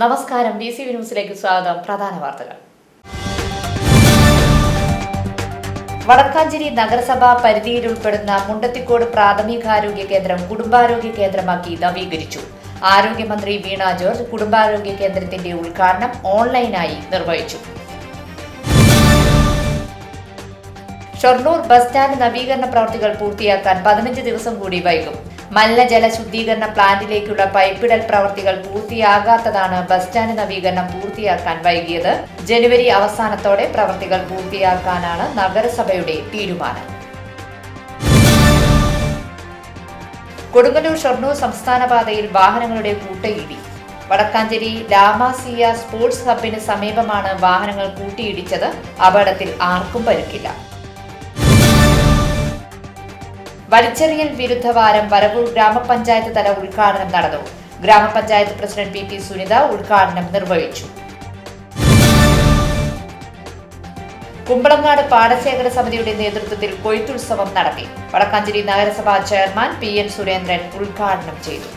നമസ്കാരം, BCV ന്യൂസിലേക്ക് സ്വാഗതം. പ്രധാന വാർത്തകൾ. വടക്കാഞ്ചേരി നഗരസഭാ പരിധിയിലുൾപ്പെടുന്ന മുണ്ടത്തിക്കോട് പ്രാഥമികാരോഗ്യ കേന്ദ്രം കുടുംബാരോഗ്യ കേന്ദ്രമാക്കി നവീകരിച്ചു. ആരോഗ്യമന്ത്രി വീണ ജോർജ് കുടുംബാരോഗ്യ കേന്ദ്രത്തിന്റെ ഉദ്ഘാടനം ഓൺലൈനായി നിർവഹിച്ചു. ഷൊർണൂർ ബസ് സ്റ്റാൻഡ് നവീകരണ പ്രവൃത്തികൾ പൂർത്തിയാക്കാൻ 15 ദിവസം കൂടി വൈകും. മലിനജല ശുദ്ധീകരണ പ്ലാന്റിലേക്കുള്ള പൈപ്പിടൽ പ്രവൃത്തികൾ പൂർത്തിയാകാത്തതാണ് ബസ് സ്റ്റാൻഡ് നവീകരണം പൂർത്തിയാക്കാൻ വൈകിയത്. ജനുവരി അവസാനത്തോടെ പ്രവൃത്തികൾ പൂർത്തിയാക്കാനാണ് നഗരസഭയുടെ തീരുമാനം. കൊടുങ്ങല്ലൂർ ഷൊർണൂർ സംസ്ഥാന പാതയിൽ വാഹനങ്ങളുടെ കൂട്ടയിടി. വടക്കാഞ്ചേരി ലാമാസിയ സ്പോർട്സ് ഹബിന് സമീപമാണ് വാഹനങ്ങൾ കൂട്ടിയിടിച്ചത്. അപകടത്തിൽ ആർക്കും പരിക്കില്ല. വലിച്ചെറിയൽ വിരുദ്ധ വാരം വരവൂർ ഗ്രാമപഞ്ചായത്ത് തല ഉദ്ഘാടനം നടന്നു. ഗ്രാമപഞ്ചായത്ത് പ്രസിഡന്റ് PP സുനിത ഉദ്ഘാടനം നിർവഹിച്ചു. കുമ്പളങ്ങാട് പാടശേഖര സമിതിയുടെ നേതൃത്വത്തിൽ കൊയ്ത്തുത്സവം നടത്തി. വടക്കാഞ്ചേരി നഗരസഭാ ചെയർമാൻ PN സുരേന്ദ്രൻ ഉദ്ഘാടനം ചെയ്തു.